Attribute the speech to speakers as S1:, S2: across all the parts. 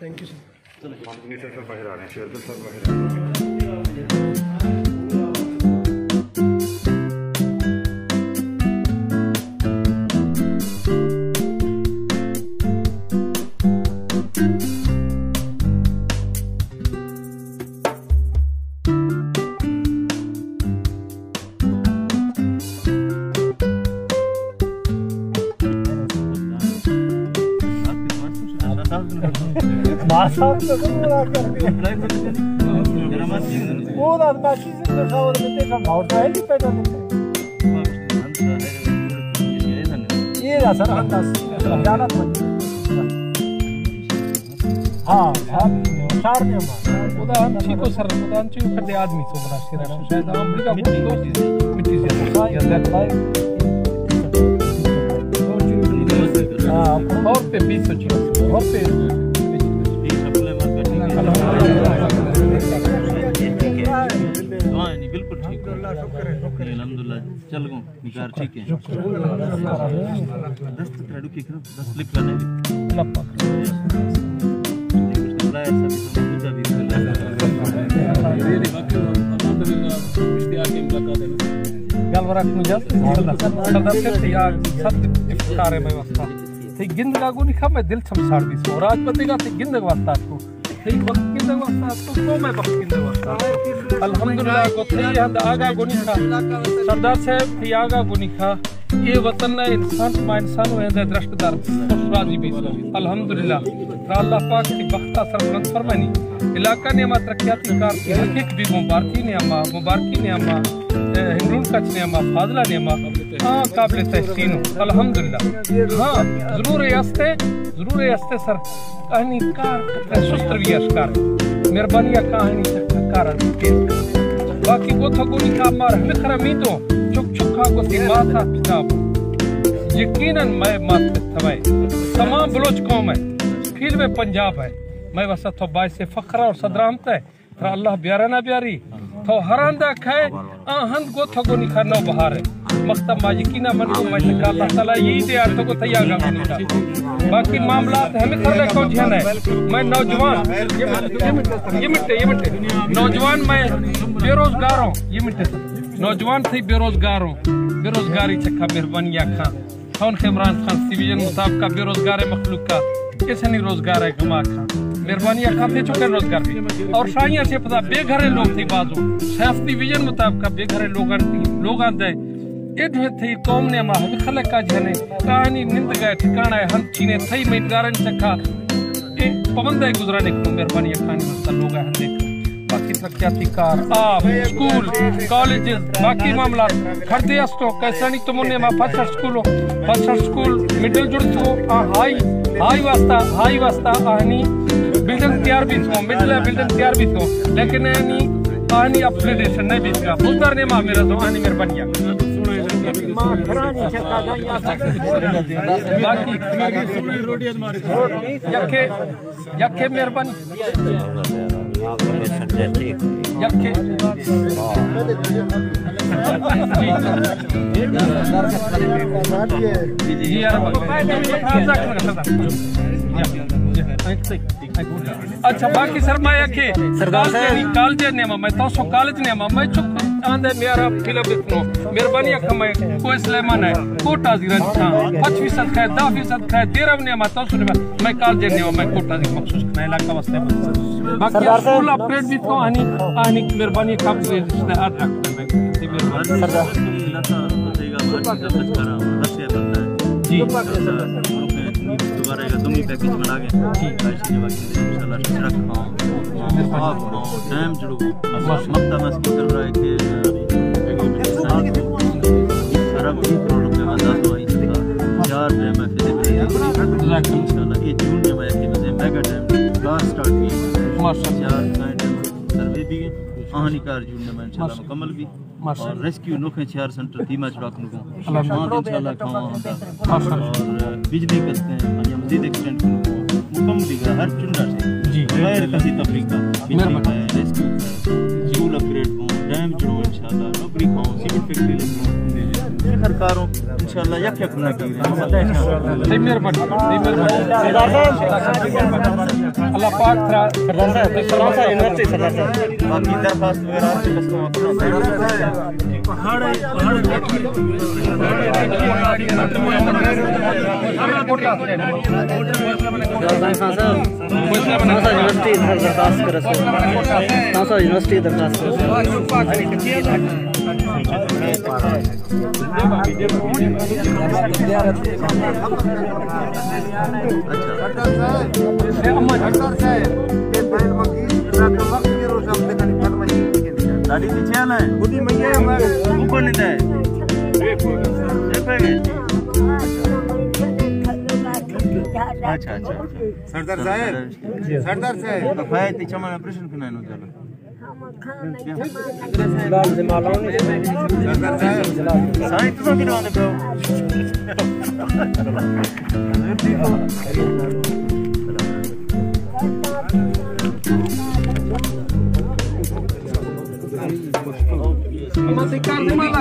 S1: Thank you sir.
S2: Sir बाहर आ रहे हैं, शेरदल सर बाहर आ रहे हैं।
S1: आदमी शायद अमेरिका मिट्टी से और पे 20 और पे बिल्कुल ठीक अल्हम्दुलिल्लाह चल गो निकार ठीक है दस्त कडू की करो दस्त स्लिप करने लपा गलवरक मुझे सदस्य या सद इफ्तार में वास्ता थे गिंद का गुनी खा मैं दिल छमसाड़ भी सो राज बतेगा थे गिंद वास्ता को थे वक्त गिंद वास्ता तो मैं वक्त गिंद वास्ता अल्हम्दुलिल्लाह को थे हद आगा गुनी खा सरदार साहब थे आगा गुनी खा ये वतन ना इंसान मा इंसान हो है दृष्टदार राजी भी अल्हम्दुलिल्लाह अल्लाह पाक की बख्ता सरबंद फरमानी इलाका ने मा तरक्याती कार की हकीक भी मुबारकी ने अम्मा हिंदून का ने अम्मा फाजला ने अम्मा हां काबिल तहसीन अल्हम्दुलिल्लाह हां जरूर यस्ते सर कहानी कार सुस्त्र भी अशकार मेहरबानी कहानी कार बाकी को थगुनी का मार खरा मी तो चुक चुका को सी माथा किताब यकीनन मैं मात थवाए तमाम बलोच कौम है खील में पंजाब है मैं वसा तो बाय से फखरा और सदरामत है था अल्लाह ब्यारा ना ब्यारी तो हरांदा खाए आहंद गो थगो निखा नौ बहार है मख्तम मा यकीना मन को मैं का अल्लाह ताला यही दे आर को तैयार गा निका बाकी मामलात हमें कर ले कौन है मैं नौजवान ये मिनट नौजवान मैं बेरोजगार हूं ये मिनट नौजवान थी बेरोजगार हूं बेरोजगारी चखा मेहरबानी खां कौन इमरान खान सिविजन मुताबिक बेरोजगार मखलूक का कैसे नहीं रोजगार है गमा खां मेहरबानी खां थे चुके रोजगार भी और शाइया से पता बेघरे लोग थी बाजू सैफ्टी विजन मुताबिक बेघरे लोग दे एडवे थी कौम ने मा खलक का जने कहानी निंद गए ठिकाना है हम चीने थई मेदगारन चखा ए पवंदे गुजराने को मेहरबानी खान लोग है देख बाकी प्रख्याति कार आप स्कूल कॉलेजेस बाकी मामला खर्दे अस्तो कैसा नहीं तुमने मा फर्स्ट स्कूल मिडिल जुड़तो हाई वास्ता आहनी बिल्डिंग तैयार भी थो मिडिल बिल्डिंग तैयार भी थो लेकिन यानी आहनी अपग्रेडेशन नहीं भी का बुजदार ने मा मेरा तो आहनी मेहरबानी यखे मेहरबानी यखे जी यार अच्छा बाकी सरमाया के कॉलेज ने मैं तो कॉलेज ने मैं चुप आंदे मेरा फिल्म बिकनो मेहरबानी मैं कोई सलेमान है कोटा जिरन था 5% है 10% है 13 ने मैं तो सुन मैं कॉलेज ने मैं कोटा जी मखसूस ना इलाका वास्ते बाकी स्कूल अपग्रेड भी तो आनी मेहरबानी खाप से अद रख मेहरबानी जी दोबारा एक दुमी पैकेज बना के ठीक है इंशाल्लाह रखो टाइम जुड़ो मक्ता मस की चल रहा है कि सारा 20 करोड़ रुपए में दातो आई था 4 डैम है फिजिकली इंशाल्लाह ये जून में मैं कि मेगा डैम क्लास स्टार्ट की माशाल्लाह 4 डैम सर्वे भी आहनिकार जून में इंशाल्लाह मुकम्मल भी और रेस्क्यू नोखे 4 सेंटर धीमा चढ़ाक नुको इंशाल्लाह खाओ और बिजली करते हैं या मजीद एक्सटेंड करो मुकम्मल का हर चुंडा से जी गैर कसी तफरीका बिजली रेस्क्यू स्कूल अपग्रेड को डैम जो इंशाल्लाह नौकरी खाओ सीमेंट फैक्ट्री लगो सरकारों इंशाल्लाह यक ना की बताए मेहरबानी अल्लाह पाक सरदार साहब यूनिवर्सिटी सरदार साहब बाकी दरखास्त वगैरह से यूनिवर्सिटी गाड़ी पीछे आना है खुद ही मैया हमारे ऊपर नहीं है अच्छा अच्छा सरदार साहब फायदे चमन ऑपरेशन करना है नो चलो लाल से मालाओं ने सरदार साहब साईं तो गिरवाने पे Sekarang di mana?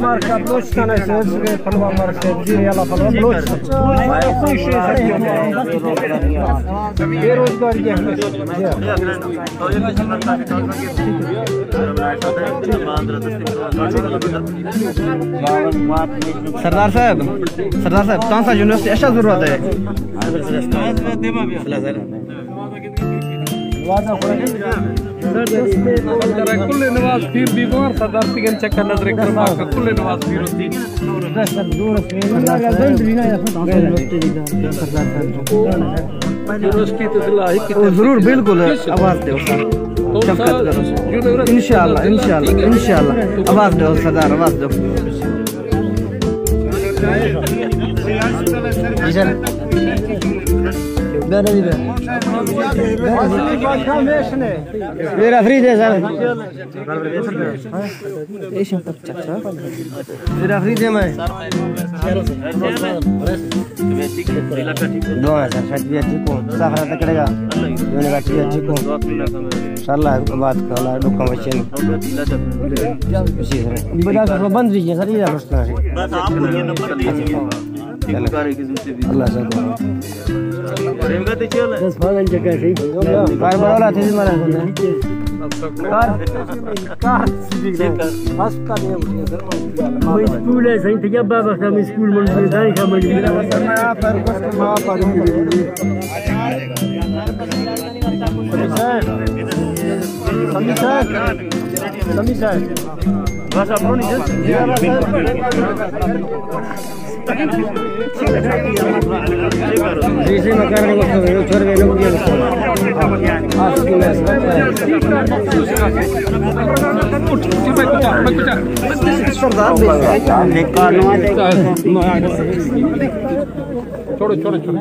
S3: marka bloçtan esas falva marka ziriyala falva bloç. बेरोजगार सरदार साहब कौन सा यूनिवर्सिटी ऐसा जरूरत है
S1: कुल नवाज फिर बीमार सरदार सिंह चक्कर नजर करवा कुल नवाज फिर होती यूनिवर्सिटी तो जिला है
S3: जरूर बिल्कुल आवाज दो इंशाल्लाह इंशाल्लाह इंशाल्लाह आवाज दो सरदार आवाज दो मेरा फ्री दे सर मेरा फ्री दे मैं 2000 सर्टिफिकेट ठीक हूँ सफर तक करेगा यूनिवर्सिटी ठीक हूँ इंशाल्लाह बात करना डॉक्टर बच्चे बड़ा बंद दीजिए सर ये प्रश्न है बस आपको ये नंबर दीजिए अल्लाह से बस भागन जगह सही बार बोला थे मारा कार बस का नहीं कोई स्कूल है सही था बाबा का स्कूल में दाई का मजबूर मैं पर बस मां पढ़ूंगी समी सर बस आपको नहीं जैसे मकान को छोड़ गए लोग ये
S1: छोड़ो छोड़ो छोड़ो